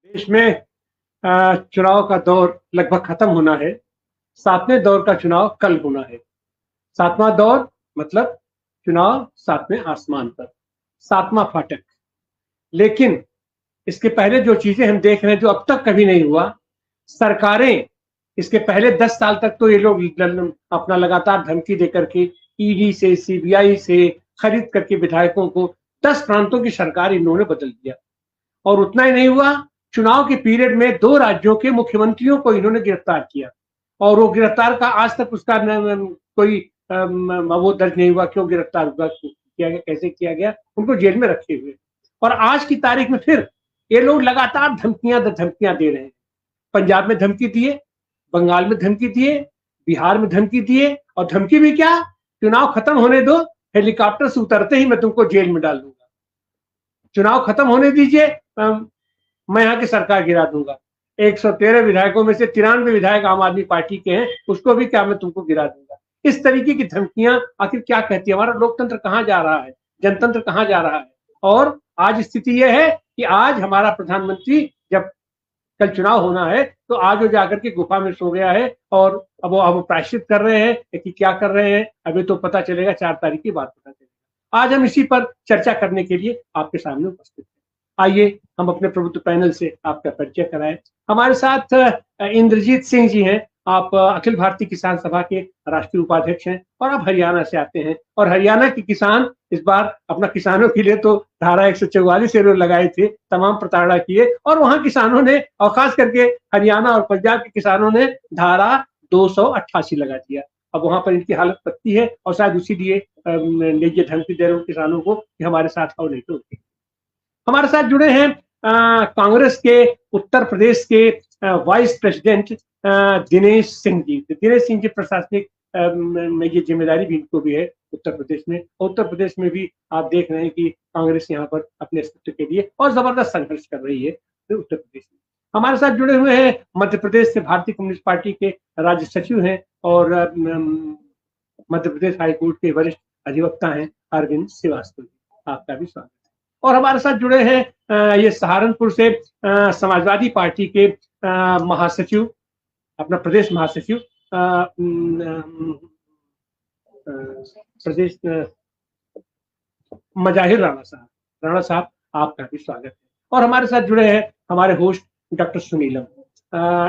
देश में चुनाव का दौर लगभग खत्म होना है। 7वें दौर का चुनाव कल होना है। 7वां दौर मतलब चुनाव 7वें आसमान पर, 7वां फाटक। लेकिन इसके पहले जो चीजें हम देख रहे हैं जो अब तक कभी नहीं हुआ, सरकारें इसके पहले 10 साल तक तो ये लोग अपना लगातार धमकी देकर के ईडी से सीबीआई से खरीद करके विधायकों को 10 प्रांतों की सरकार इन्होंने बदल दिया। और उतना ही नहीं हुआ, चुनाव के पीरियड में 2 राज्यों के मुख्यमंत्रियों को इन्होंने गिरफ्तार किया और वो गिरफ्तार का आज तक उसका कोई वो दर्ज नहीं हुआ, क्यों गिरफ्तार हुआ, किया गया, कैसे किया गया, उनको जेल में रखे हुए। और आज की तारीख में फिर ये लोग लगातार धमकियां दे रहे हैं। पंजाब में धमकी दिए, बंगाल में धमकी दिए, बिहार में धमकी दिए, और धमकी भी क्या, चुनाव खत्म होने दो, हेलीकॉप्टर से उतरते ही मैं तुमको जेल में डाल दूंगा। चुनाव खत्म होने दीजिए, मैं यहाँ की सरकार गिरा दूंगा। 113 विधायकों में से 93 विधायक आम आदमी पार्टी के हैं, उसको भी क्या मैं तुमको गिरा दूंगा। इस तरीके की धमकियां आखिर क्या कहती है? हमारा लोकतंत्र कहाँ जा रहा है, जनतंत्र कहाँ जा रहा है? और आज स्थिति यह है कि आज हमारा प्रधानमंत्री, जब कल चुनाव होना है, तो आज वो जाकर के गुफा में सो गया है और अब प्रायश्चित कर रहे हैं कि क्या कर रहे हैं, अभी तो पता चलेगा, 4 तारीख की बात पता चलेगा। आज हम इसी पर चर्चा करने के लिए आपके सामने उपस्थित हैं। आइए हम अपने प्रबुद्ध पैनल से आपका परिचय कराएं। हमारे साथ इंद्रजीत सिंह जी हैं। आप अखिल भारतीय किसान सभा के राष्ट्रीय उपाध्यक्ष हैं और आप हरियाणा से आते हैं, और हरियाणा के किसान इस बार अपना किसानों के लिए तो धारा 144 से लगाए थे, तमाम प्रताड़ना किए, और वहां किसानों ने, और खास करके हरियाणा और पंजाब के किसानों ने धारा 288 लगा दिया। अब वहां पर इनकी हालत पत्ती है और शायद उसी लिए ये धमकी दे रहे हो किसानों को कि हमारे साथ आओ, नहीं तो। हमारे साथ जुड़े हैं कांग्रेस के उत्तर प्रदेश के वाइस प्रेसिडेंट दिनेश सिंह जी। दिनेश सिंह जी प्रशासनिक में ये जिम्मेदारी भी इनको भी है उत्तर प्रदेश में। उत्तर प्रदेश में भी आप देख रहे हैं कि कांग्रेस यहाँ पर अपने अस्तित्व के लिए और जबरदस्त संघर्ष कर रही है उत्तर प्रदेश में। हमारे साथ जुड़े हुए हैं मध्य प्रदेश से भारतीय कम्युनिस्ट पार्टी के राज्य सचिव हैं और मध्य प्रदेश हाईकोर्ट के वरिष्ठ अधिवक्ता हैं अरविंद श्रीवास्तव जी। आपका भी स्वागत है। और हमारे साथ जुड़े हैं ये सहारनपुर से समाजवादी पार्टी के महासचिव, अपना प्रदेश महासचिव प्रदेश मजाहिर राणा साहब। राणा साहब, आपका भी स्वागत है। और हमारे साथ जुड़े हैं हमारे host doctor Sunilam.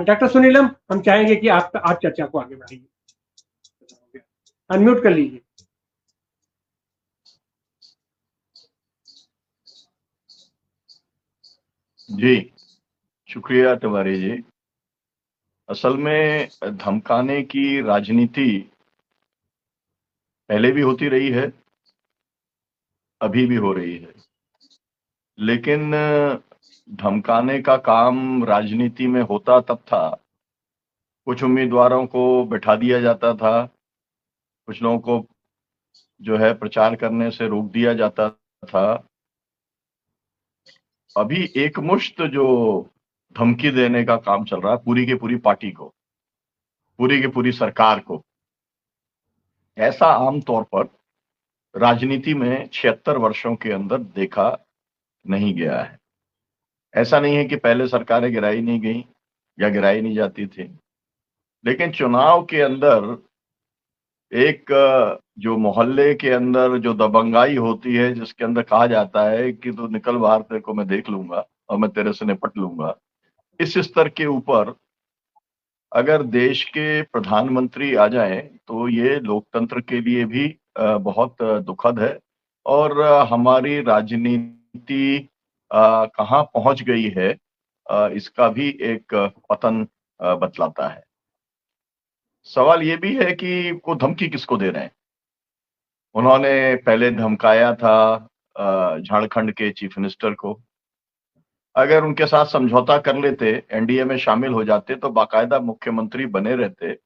Doctor Sunilam, हम चाहेंगे कि आप चर्चा को आगे बढ़ाइए। अनम्यूट कर लीजिए। जी, शुक्रिया तिवारी जी। असल में धमकाने की राजनीति पहले भी होती रही है, अभी भी हो रही है, लेकिन धमकाने का काम राजनीति में होता तब था, कुछ उम्मीदवारों को बैठा दिया जाता था, कुछ लोगों को जो है प्रचार करने से रोक दिया जाता था। अभी एकमुश्त जो धमकी देने का काम चल रहा है पूरी की पूरी पार्टी को, पूरी की पूरी सरकार को, ऐसा आमतौर पर राजनीति में 76 वर्षों के अंदर देखा नहीं गया है। ऐसा नहीं है कि पहले सरकारें गिराई नहीं गई या गिराई नहीं जाती थी, लेकिन चुनाव के अंदर एक जो मोहल्ले के अंदर जो दबंगाई होती है, जिसके अंदर कहा जाता है कि तू निकल बाहर, तेरे को मैं देख लूंगा और मैं तेरे से निपट लूंगा, इस स्तर के ऊपर अगर देश के प्रधानमंत्री आ जाएं तो ये लोकतंत्र के लिए भी बहुत दुखद है। और हमारी राजनीति कहाँ पहुंच गई है, इसका भी एक पतन बतलाता है। सवाल ये भी है कि वो धमकी किसको दे रहे हैं। उन्होंने पहले धमकाया था झारखंड के चीफ मिनिस्टर को। अगर उनके साथ समझौता कर लेते, एनडीए में शामिल हो जाते, तो बाकायदा मुख्यमंत्री बने रहते,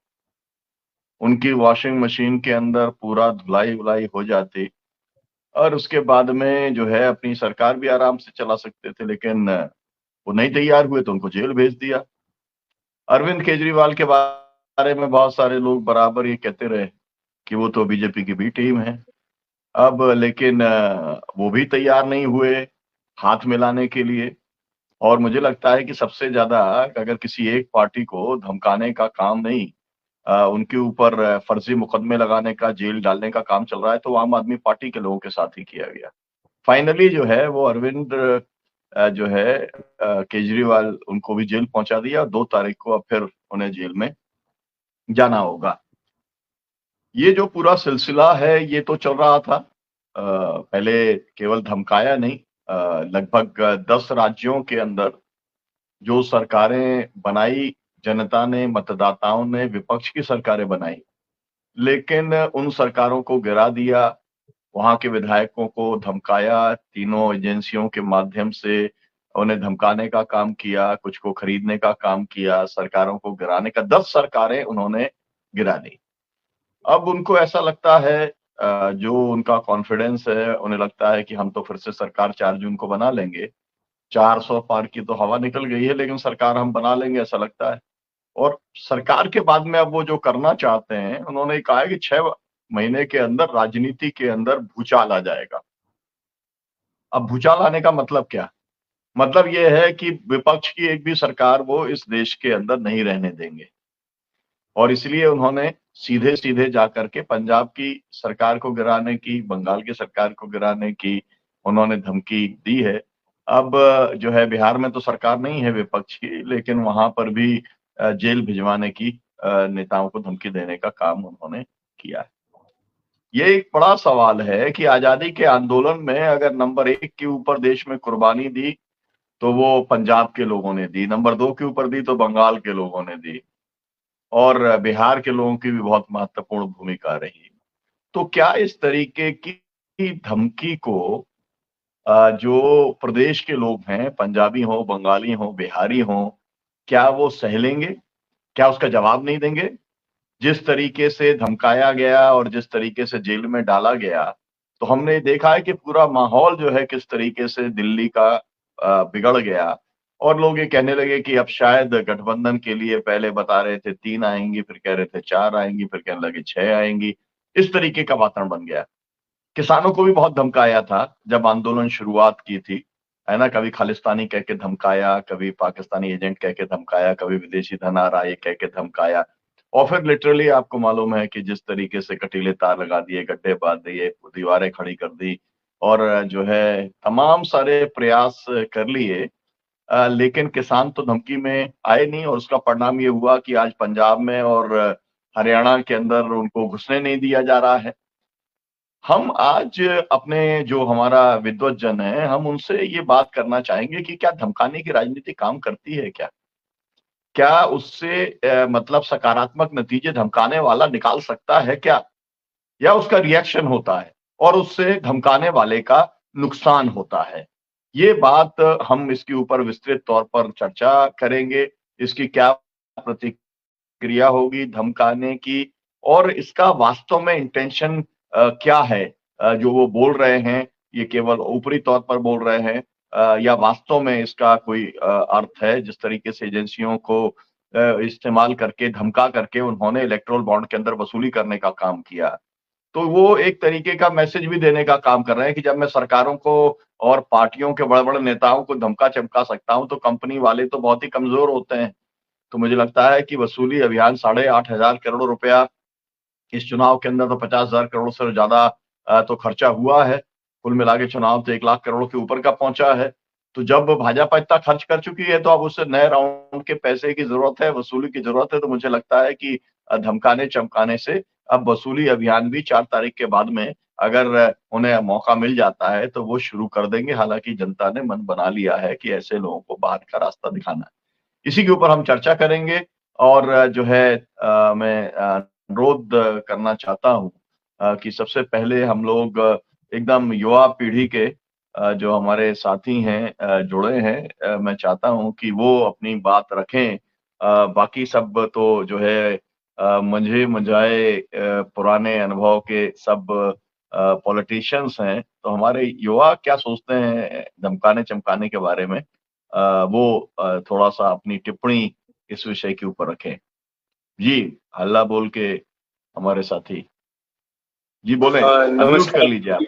उनकी वॉशिंग मशीन के अंदर पूरा धुलाई उलाई हो जाती और उसके बाद में जो है अपनी सरकार भी आराम से चला सकते थे। लेकिन वो नहीं तैयार हुए तो उनको जेल भेज दिया। अरविंद केजरीवाल के बारे में बहुत सारे लोग बराबर ये कहते रहे कि वो तो बीजेपी की बी टीम है। अब लेकिन वो भी तैयार नहीं हुए हाथ मिलाने के लिए। और मुझे लगता है कि सबसे ज्यादा अगर किसी एक पार्टी को धमकाने का काम नहीं, उनके ऊपर फर्जी मुकदमे लगाने का, जेल डालने का काम चल रहा है, तो आम आदमी पार्टी के लोगों के साथ ही किया गया। फाइनली जो है वो अरविंद जो है केजरीवाल, उनको भी जेल पहुंचा दिया और 2 तारीख को अब फिर उन्हें जेल में जाना होगा। ये जो पूरा सिलसिला है ये तो चल रहा था। पहले केवल धमकाया नहीं, लगभग 10 राज्यों के अंदर जो सरकारें बनाई, जनता ने, मतदाताओं ने विपक्ष की सरकारें बनाई, लेकिन उन सरकारों को गिरा दिया, वहाँ के विधायकों को धमकाया, तीनों एजेंसियों के माध्यम से उन्हें धमकाने का काम किया, कुछ को खरीदने का काम किया, सरकारों को गिराने का, 10 सरकारें उन्होंने गिरा दी। अब उनको ऐसा लगता है, जो उनका कॉन्फिडेंस है, उन्हें लगता है कि हम तो फिर से सरकार 4 जून को बना लेंगे। 400 पार की तो हवा निकल गई है, लेकिन सरकार हम बना लेंगे ऐसा लगता है। और सरकार के बाद में अब वो जो करना चाहते हैं, उन्होंने कहा है कि 6 महीने के अंदर राजनीति के अंदर भूचाल आ जाएगा। अब भूचाल आने का मतलब क्या? मतलब ये है कि विपक्ष की एक भी सरकार वो इस देश के अंदर नहीं रहने देंगे। और इसलिए उन्होंने सीधे-सीधे जाकर के पंजाब की सरकार को गिराने की, बंगाल की सरकार को गिराने की उन्होंने धमकी दी है। अब जो है बिहार में तो सरकार नहीं है विपक्ष की, लेकिन वहाँ पर भी जेल भिजवाने की, नेताओं को धमकी देने का काम उन्होंने किया है। ये एक बड़ा सवाल है कि आज़ादी के आंदोलन में अगर नंबर 1 के ऊपर देश में कुर्बानी दी, तो वो पंजाब के लोगों ने दी, नंबर 2 के ऊपर दी तो बंगाल के लोगों ने दी। और बिहार के लोगों की भी बहुत महत्वपूर्ण भूमिका रही। तो क्या इस तरीके की धमकी को जो प्रदेश के लोग हैं, पंजाबी हों, बंगाली हों, बिहारी हों, क्या वो सह लेंगे? क्या उसका जवाब नहीं देंगे? जिस तरीके से धमकाया गया और जिस तरीके से जेल में डाला गया, तो हमने देखा है कि पूरा माहौल जो है किस तरीके से दिल्ली का बिगड़ गया। और लोग ये कहने लगे कि अब शायद गठबंधन के लिए पहले बता रहे थे 3 आएँगी, फिर कह रहे थे 4 आएँगी, फिर कहने लगे 6 आएँगी। इस तरीके का वातावरण बन गया। किसानों को भी बहुत धमकाया था जब आंदोलन शुरुआत की थी, है ना? कभी खालिस्तानी कह के धमकाया, कभी पाकिस्तानी एजेंट कह के धमकाया, कभी विदेशी धन आ रहा है ये कह के धमकाया। और फिर लिटरली आपको मालूम है कि जिस तरीके से कटीले तार लगा दिए, गड्ढे बाँध दिए, दीवारें खड़ी कर दी और जो है तमाम सारे प्रयास कर लिए, लेकिन किसान तो धमकी में आए नहीं और उसका परिणाम ये हुआ कि आज पंजाब में और हरियाणा के अंदर उनको घुसने नहीं दिया जा रहा है। हम आज अपने जो हमारा विद्वत जन है, हम उनसे ये बात करना चाहेंगे कि क्या धमकाने की राजनीति काम करती है क्या? क्या उससे मतलब सकारात्मक नतीजे धमकाने वाला निकाल सकता है क्या? या उसका रिएक्शन होता है और उससे धमकाने वाले का नुकसान होता है? ये बात हम इसके ऊपर विस्तृत तौर पर चर्चा करेंगे। इसकी क्या प्रतिक्रिया होगी धमकाने की और इसका वास्तव में इंटेंशन क्या है? जो वो बोल रहे हैं, ये केवल ऊपरी तौर पर बोल रहे हैं, या वास्तव में इसका कोई अर्थ है? जिस तरीके से एजेंसियों को इस्तेमाल करके, धमका करके उन्होंने इलेक्टोरल बॉन्ड के अंदर वसूली करने का काम किया। तो वो एक तरीके का मैसेज भी देने का काम कर रहे हैं कि जब मैं सरकारों को और पार्टियों के बड़े-बड़े नेताओं को धमका-चमका सकता हूँ, तो कंपनी वाले तो बहुत ही कमज़ोर होते हैं। तो मुझे लगता है कि वसूली अभियान 8,500 करोड़ रुपया इस चुनाव के अंदर तो 50,000 करोड़ से ज़्यादा तो खर्चा हुआ है। कुल मिला के चुनाव तो 1 लाख करोड़ के ऊपर का पहुँचा है। तो जब भाजपा इतना खर्च कर चुकी है, तो अब उसे नए राउंड के पैसे की ज़रूरत है, वसूली की ज़रूरत है। तो मुझे लगता है कि धमकाने-चमकाने से अब वसूली अभियान भी 4 तारीख के बाद में अगर उन्हें मौका मिल जाता है, तो वो शुरू कर देंगे। हालाँकि जनता ने मन बना लिया है कि ऐसे लोगों को बाहर का रास्ता दिखाना है। इसी के ऊपर हम चर्चा करेंगे और जो है मैं अनुरोध करना चाहता हूँ कि सबसे पहले हम लोग एकदम युवा पीढ़ी के जो हमारे साथी हैं जुड़े हैं, मैं चाहता हूँ कि वो अपनी बात रखें। बाकी सब तो जो है मंझे-मंझाए पुराने अनुभव के सब पॉलिटिशियंस हैं, तो हमारे युवा क्या सोचते हैं धमकाने-चमकाने के बारे में? वो थोड़ा-सा अपनी टिप्पणी इस विषय के ऊपर रखें। जी, हल्ला बोल के हमारे साथी। जी बोलें, अनम्यूट कर नमस्कार लीजिए आप।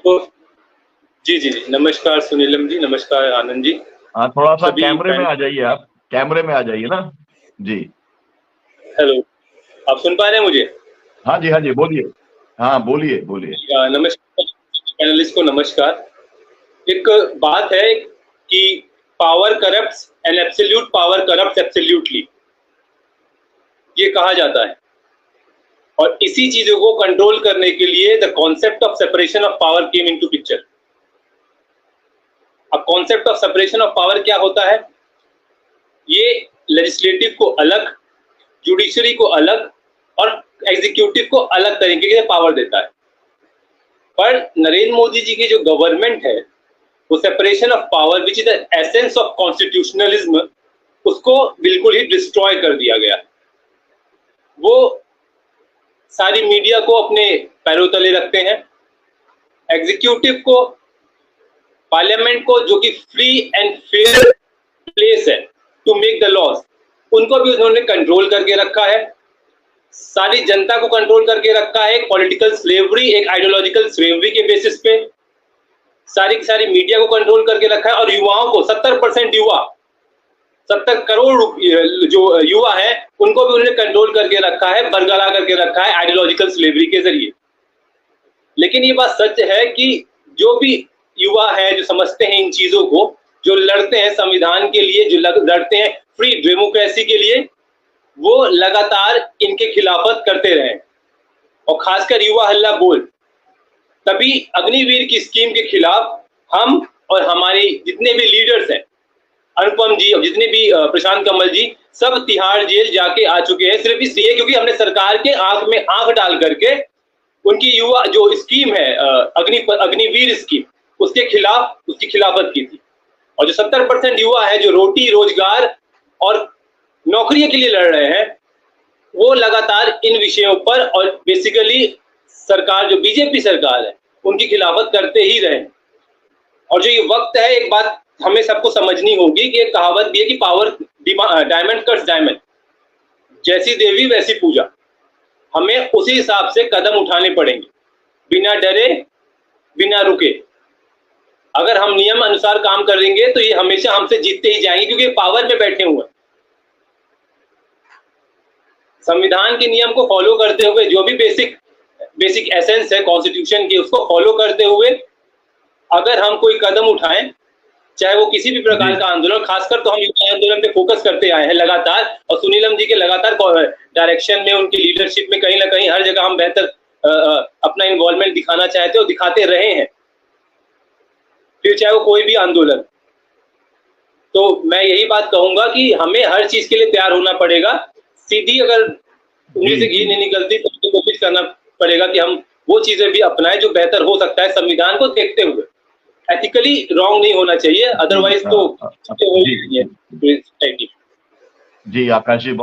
जी, जी, जी। नमस्कार सुनीलम जी, नमस्कार आनंद जी। हाँ, थोड़ा सा सभी कैमरे में आ जाइए, आप कैमरे में आ जाइए ना जी। हेलो, आप सुन पा रहे हैं मुझे? हाँ जी, हाँ जी, बोलिए। हाँ, बोलिए बोलिए। नमस्कार पैनलिस्ट को, नमस्कार। एक बात है कि power corrupts and absolute power corrupts absolutely, ये कहा जाता है। और इसी चीजों को कंट्रोल करने के लिए the concept of separation of power came into picture. अब concept of separation of power क्या होता है? ये लेजिस्लेटिव को अलग, जुडिशरी को अलग और एग्जीक्यूटिव को अलग तरीके से पावर देता है। पर नरेंद्र मोदी जी की जो गवर्नमेंट है, वो separation of power which is the essence of constitutionalism, उसको बिल्कुल ही डिस्ट्रॉय कर दिया गया। वो सारी मीडिया को अपने पैरों तले रखते हैं, एग्जीक्यूटिव को, पार्लियामेंट को, जो कि फ्री एंड फेयर प्लेस है टू मेक द लॉज, उनको भी उन्होंने कंट्रोल करके रखा है। सारी जनता को कंट्रोल करके रखा है, एक पॉलिटिकल स्लेवरी, एक आइडियोलॉजिकल स्लेवरी के बेसिस पे सारी की सारी मीडिया को कंट्रोल करके रखा है। और युवाओं को 70% युवा, 70 करोड़ जो युवा है, उनको भी उन्होंने कंट्रोल करके रखा है, बरगला करके रखा है आइडियोलॉजिकल स्लेवरी के जरिए। लेकिन ये बात सच है कि जो भी युवा है, जो समझते हैं इन चीजों को, जो लड़ते हैं संविधान के लिए, जो लड़ते हैं फ्री डेमोक्रेसी के लिए, वो लगातार इनके खिलाफत करते रहे। और खासकर युवा हल्ला बोल, तभी अग्निवीर की स्कीम के खिलाफ हम और हमारे जितने भी लीडर्स हैं, अनुपम जी और जितने भी प्रशांत कमल जी, सब तिहाड़ जेल जाके आ चुके हैं, सिर्फ इसलिए क्योंकि हमने सरकार के आंख में आंख डाल करके उनकी युवा जो स्कीम है अग्निवीर स्कीम, उसके खिलाफ उसकी खिलाफत की थी। और जो 70% युवा है जो रोटी रोजगार और नौकरियों के लिए लड़ रहे हैं, वो लगातार इन विषयों पर और बेसिकली सरकार जो बीजेपी सरकार है उनकी खिलाफत करते ही रहे। और जो ये वक्त है, एक बात हमें सबको समझनी होगी कि एक कहावत भी है कि पावर डायमंड कट्स डायमंड, जैसी देवी वैसी पूजा। हमें उसी हिसाब से कदम उठाने पड़ेंगे, बिना डरे, बिना रुके। अगर हम नियम अनुसार काम करेंगे तो ये हमेशा हमसे जीतते ही जाएंगे, क्योंकि पावर में बैठे हुए हैं। संविधान के नियम को फॉलो करते हुए, जो भी बेसिक एसेंस है कॉन्स्टिट्यूशन की, उसको फॉलो करते हुए अगर हम कोई कदम उठाएं, चाहे वो किसी भी प्रकार का आंदोलन, खासकर तो हम युवा आंदोलन पे फोकस करते आए हैं लगातार, और सुनीलम जी के लगातार डायरेक्शन में, उनकी लीडरशिप में कहीं ना कहीं हर जगह हम बेहतर अपना इन्वॉल्वमेंट दिखाना चाहते और दिखाते रहे हैं, फिर चाहे वो कोई भी आंदोलन। तो मैं यही बात कहूंगा कि हमें हर चीज के लिए तैयार होना पड़ेगा। सीधी अगर उंगली से घी नहीं निकलती तो कोशिश करना पड़ेगा कि हम वो चीजें भी अपनाएं जो बेहतर हो सकता है, संविधान को देखते हुए। एथिकली रॉन्ग नहीं होना चाहिए, अदरवाइज तो जी आकाश जी।